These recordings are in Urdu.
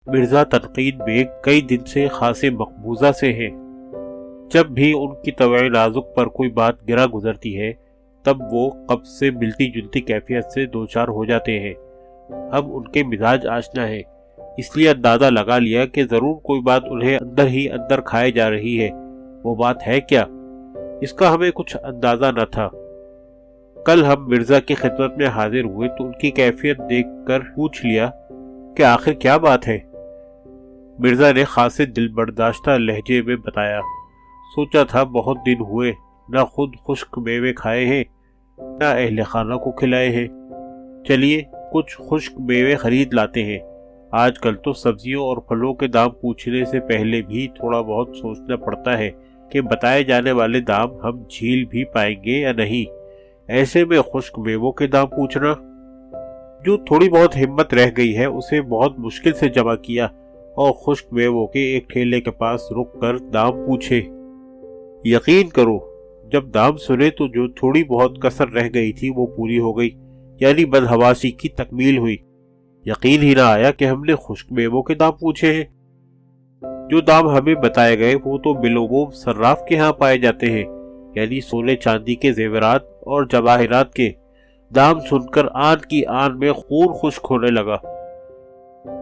مرزا تنقید بیگ کئی دن سے خاصے مقبوضہ سے ہیں۔ جب بھی ان کی طبع نازک پر کوئی بات گرا گزرتی ہے تب وہ قبض سے ملتی جلتی کیفیت سے دوچار ہو جاتے ہیں۔ اب ان کے مزاج آشنا ہے، اس لیے اندازہ لگا لیا کہ ضرور کوئی بات انہیں اندر ہی اندر کھائے جا رہی ہے۔ وہ بات ہے کیا؟ اس کا ہمیں کچھ اندازہ نہ تھا۔ کل ہم مرزا کی خدمت میں حاضر ہوئے تو ان کی کیفیت دیکھ کر پوچھ لیا کہ آخر کیا بات ہے؟ مرزا نے خاصے دل برداشتہ لہجے میں بتایا، سوچا تھا بہت دن ہوئے نہ خود خشک میوے کھائے ہیں نہ اہل خانہ کو کھلائے ہیں، چلیے کچھ خشک میوے خرید لاتے ہیں۔ آج کل تو سبزیوں اور پھلوں کے دام پوچھنے سے پہلے بھی تھوڑا بہت سوچنا پڑتا ہے کہ بتائے جانے والے دام ہم جھیل بھی پائیں گے یا نہیں، ایسے میں خشک میووں کے دام پوچھنا۔ جو تھوڑی بہت ہمت رہ گئی ہے اسے بہت مشکل سے جمع کیا اور خشک میووں کے ایک ٹھیلے کے پاس رک کر دام پوچھے۔ یقین کرو جب دام سنے تو جو تھوڑی بہت کسر رہ گئی تھی وہ پوری ہو گئی، یعنی بدحواسی کی تکمیل ہوئی۔ یقین ہی نہ آیا کہ ہم نے خشک میووں کے دام پوچھے ہیں۔ جو دام ہمیں بتائے گئے وہ تو بالعموم صراف کے ہاں پائے جاتے ہیں، یعنی سونے چاندی کے زیورات اور جواہرات کے۔ دام سن کر آن کی آن میں خون خشک ہونے لگا۔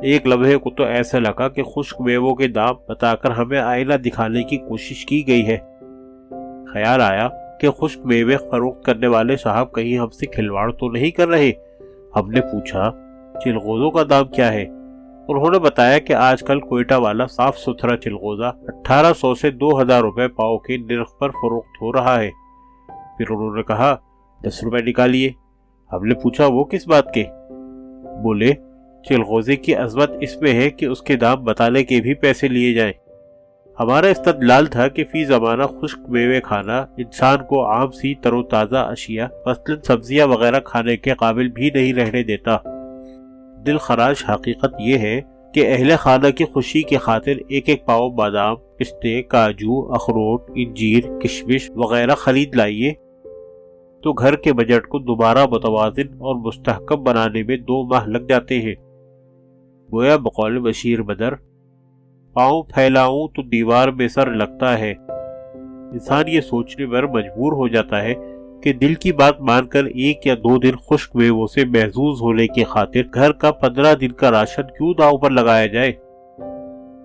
ایک لمحے کو تو ایسا لگا کہ خشک میووں کے دام بتا کر ہمیں آئینہ دکھانے کی کوشش کی گئی ہے۔ خیال آیا کہ خشک میوے فروخت کرنے والے صاحب کہیں ہم سے کھلواڑ تو نہیں کر رہے۔ ہم نے پوچھا چلغوزوں کا دام کیا ہے؟ انہوں نے بتایا کہ آج کل کوئٹہ والا صاف ستھرا چلغوزہ 1800 سے 2000 روپے پاؤ کے نرخ پر فروخت ہو رہا ہے۔ پھر انہوں نے کہا 10 روپے نکالیے۔ ہم نے پوچھا وہ کس بات کے؟ بولے چلغوزے کی عظمت اس میں ہے کہ اس کے دام بتانے کے بھی پیسے لیے جائیں۔ ہمارا استدلال تھا کہ فی زمانہ خشک میوے کھانا انسان کو عام سی تر و تازہ اشیاء مثلاً سبزیاں وغیرہ کھانے کے قابل بھی نہیں رہنے دیتا۔ دل خراش حقیقت یہ ہے کہ اہل خانہ کی خوشی کی خاطر ایک ایک پاؤ بادام، پستے، کاجو، اخروٹ، انجیر، کشمش وغیرہ خرید لائیے تو گھر کے بجٹ کو دوبارہ متوازن اور مستحکم بنانے میں 2 ماہ لگ جاتے ہیں۔ گویا بقول بشیر بدر، پاؤں پھیلاؤں تو دیوار میں سر لگتا ہے۔ انسان یہ سوچنے پر مجبور ہو جاتا ہے کہ دل کی بات مان کر 1 یا 2 دن خشک میووں سے محظوظ ہونے کی خاطر گھر کا 15 دن کا راشن کیوں داؤ پر لگایا جائے۔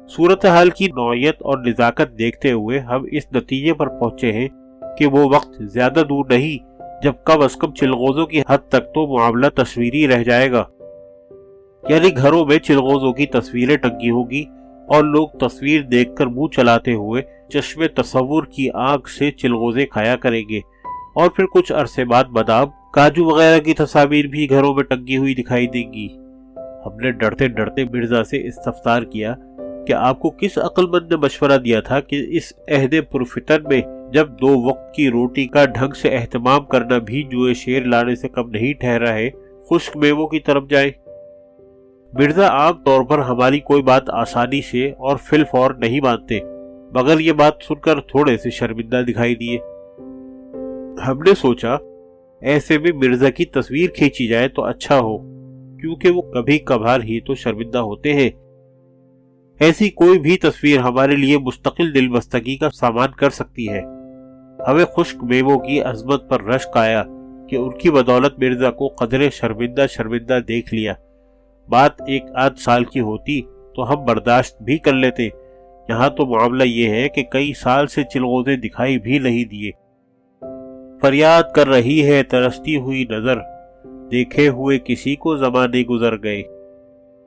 صورتحال کی نوعیت اور نزاکت دیکھتے ہوئے ہم اس نتیجے پر پہنچے ہیں کہ وہ وقت زیادہ دور نہیں جب کم از کم چلغوزوں کی حد تک تو معاملہ تصویری رہ جائے گا، یعنی گھروں میں چلغوزوں کی تصویریں ٹنگی ہوگی اور لوگ تصویر دیکھ کر منہ چلاتے ہوئے چشم تصور کی آنکھ سے چلغوزے کھایا کریں گے، اور پھر کچھ عرصے بعد بادام، کاجو وغیرہ کی تصاویر بھی گھروں میں ٹنگی ہوئی دکھائی دیں گی۔ ہم نے ڈرتے ڈرتے مرزا سے استفسار کیا کہ آپ کو کس عقل مند نے مشورہ دیا تھا کہ اس عہد پرفتن میں جب 2 وقت کی روٹی کا ڈھنگ سے اہتمام کرنا بھی جوئے شیر لانے سے کم نہیں ٹھہرا ہے، خشک میووں کی طرف جائیں؟ مرزا عام طور پر ہماری کوئی بات آسانی سے اور فی الفور نہیں مانتے، مگر یہ بات سن کر تھوڑے سے شرمندہ دکھائی دیے۔ ہم نے سوچا ایسے میں مرزا کی تصویر کھینچی جائے تو اچھا ہو، کیونکہ وہ کبھی کبھار ہی تو شرمندہ ہوتے ہیں۔ ایسی کوئی بھی تصویر ہمارے لیے مستقل دل بستگی کا سامان کر سکتی ہے۔ ہمیں خشک میووں کی عظمت پر رشک آیا کہ ان کی بدولت مرزا کو قدرے شرمندہ دیکھ لیا۔ بات 1 سال کی ہوتی تو ہم برداشت بھی کر لیتے، یہاں تو معاملہ یہ ہے کہ کئی سال سے چلغوزے دکھائی بھی نہیں دیے۔ فریاد کر رہی ہے ترستی ہوئی نظر، دیکھے ہوئے کسی کو زمانے گزر گئے۔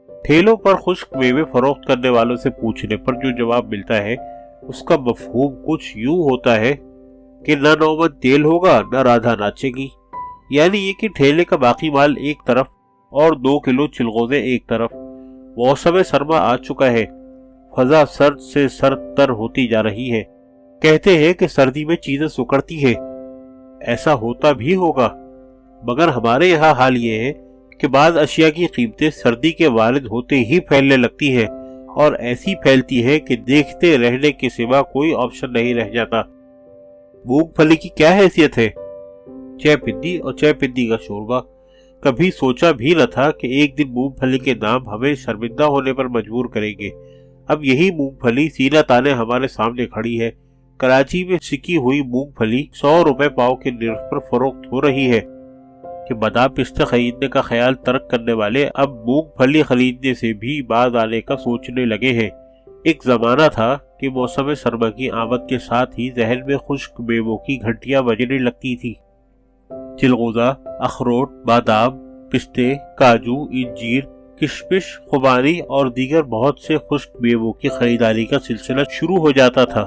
ٹھیلوں پر خشک میوے فروخت کرنے والوں سے پوچھنے پر جو جواب ملتا ہے اس کا مفہوم کچھ یوں ہوتا ہے کہ نہ نومن تیل ہوگا نہ رادھا ناچے گی، یعنی یہ کہ ٹھیلے کا باقی مال ایک طرف اور 2 کلو چلغوزے ایک طرف۔ موسم سرما آ چکا ہے، فضا سرد سے سرد تر ہوتی جا رہی ہے۔ کہتے ہیں کہ سردی میں چیزیں سکڑتی ہیں، ایسا ہوتا بھی ہوگا، مگر ہمارے یہاں حال یہ ہے کہ بعض اشیاء کی قیمتیں سردی کے وارد ہوتے ہی پھیلنے لگتی ہے، اور ایسی پھیلتی ہے کہ دیکھتے رہنے کے سوا کوئی آپشن نہیں رہ جاتا۔ مونگ پھلی کی کیا حیثیت ہے؟ 6 پندی اور 6 پندی کا شوربہ، کبھی سوچا بھی نہ تھا کہ ایک دن مونگ پھلی کے دام ہمیں شرمندہ ہونے پر مجبور کریں گے۔ اب یہی مونگ پھلی سینہ تانے ہمارے سامنے کھڑی ہے۔ کراچی میں سکی ہوئی مونگ پھلی 100 روپے پاؤ کے نرخ پر فروخت ہو رہی ہے کہ بادام پستے خریدنے کا خیال ترک کرنے والے اب مونگ پھلی خریدنے سے بھی باز آنے کا سوچنے لگے ہیں۔ ایک زمانہ تھا کہ موسم سرما کی آمد کے ساتھ ہی ذہن میں خشک میووں کی گھنٹیاں بجنے لگتی تھی۔ چلغوزہ، اخروٹ، بادام، پستے، کاجو، انجیر، کشمش، خوبانی اور دیگر بہت سے خشک میووں کی خریداری کا سلسلہ شروع ہو جاتا تھا۔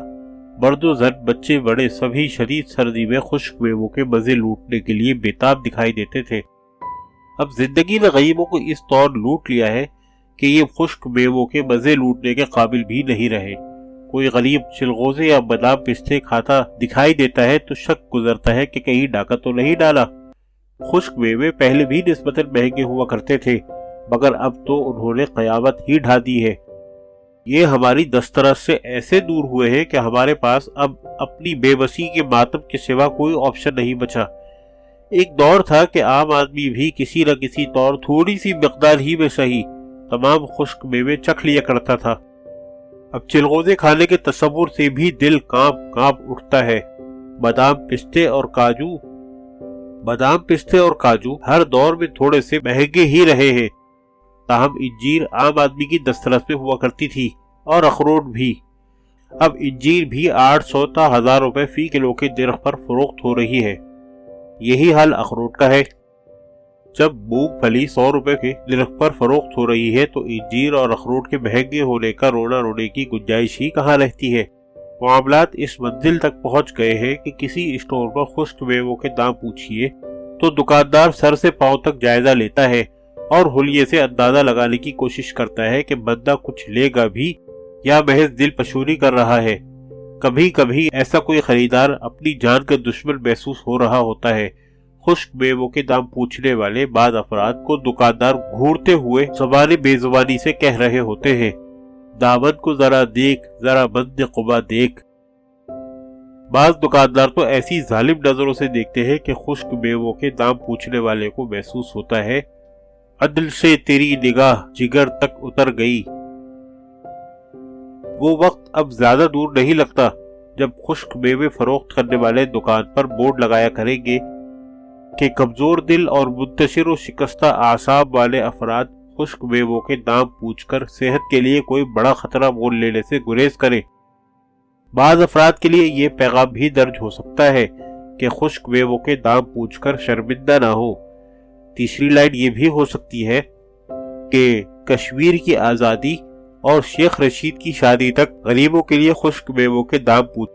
مرد و زن، بچے بڑے سبھی شدید سردی میں خشک میووں کے مزے لوٹنے کے لیے بےتاب دکھائی دیتے تھے۔ اب زندگی نے غریبوں کو اس طور لوٹ لیا ہے کہ یہ خشک میووں کے مزے لوٹنے کے قابل بھی نہیں رہے۔ کوئی غریب چلغوزے یا بادام پستے کھاتا دکھائی دیتا ہے تو شک گزرتا ہے کہ کہیں ڈاکہ تو نہیں ڈالا۔ خشک میوے پہلے بھی نسبتاً مہنگے ہوا کرتے تھے، مگر اب تو انہوں نے قیامت ہی ڈھا دی ہے۔ یہ ہماری دسترس سے ایسے دور ہوئے ہیں کہ ہمارے پاس اب اپنی بے بسی کے ماتم کے سوا کوئی آپشن نہیں بچا۔ ایک دور تھا کہ عام آدمی بھی کسی نہ کسی طور تھوڑی سی مقدار ہی میں صحیح تمام خشک میوے چکھ لیا کرتا تھا۔ اب چلغوزے کھانے کے تصور سے بھی دل کانپ کانپ اٹھتا ہے۔ بادام پستے اور کاجو ہر دور میں تھوڑے سے مہنگے ہی رہے ہیں، تاہم انجیر عام آدمی کی دسترس میں ہوا کرتی تھی، اور اخروٹ بھی۔ اب انجیر بھی 800 تا 1000 روپے فی کلو کے نرخ پر فروخت ہو رہی ہے۔ یہی حال اخروٹ کا ہے۔ جب مونگ پھلی 100 روپے کے نرخ پر فروخت ہو رہی ہے تو انجیر اور اخروٹ کے مہنگے ہونے کا رونا رونے کی گنجائش ہی کہاں رہتی ہے۔ معاملات اس منزل تک پہنچ گئے ہیں کہ کسی اسٹور پر خشک میووں کے دام پوچھئے تو دکاندار سر سے پاؤں تک جائزہ لیتا ہے اور حلیے سے اندازہ لگانے کی کوشش کرتا ہے کہ بندہ کچھ لے گا بھی یا محض دل پشوری کر رہا ہے۔ کبھی کبھی ایسا کوئی خریدار اپنی جان کا دشمن محسوس ہو رہا ہوتا ہے۔ خشک میووں کے دام پوچھنے والے بعض افراد کو دکاندار گھورتے ہوئے زبان بے زبانی سے کہہ رہے ہوتے ہیں، دامن کو ذرا دیکھ، ذرا بند قبا دیکھ۔ بعض دکاندار تو ایسی ظالم نظروں سے دیکھتے ہیں کہ خشک میووں کے دام پوچھنے والے کو محسوس ہوتا ہے عدل سے تیری نگاہ جگر تک اتر گئی۔ وہ وقت اب زیادہ دور نہیں لگتا جب خشک میوے فروخت کرنے والے دکان پر بورڈ لگایا کریں گے کہ کمزور دل اور منتشر و شکستہ اعصاب والے افراد خشک میووں کے دام پوچھ کر صحت کے لیے کوئی بڑا خطرہ مول لینے سے گریز کریں۔ بعض افراد کے لیے یہ پیغام بھی درج ہو سکتا ہے کہ خشک میووں کے دام پوچھ کر شرمندہ نہ ہو۔ تیسری لائن یہ بھی ہو سکتی ہے کہ کشمیر کی آزادی اور شیخ رشید کی شادی تک غریبوں کے لیے خشک میووں کے دام پوچھ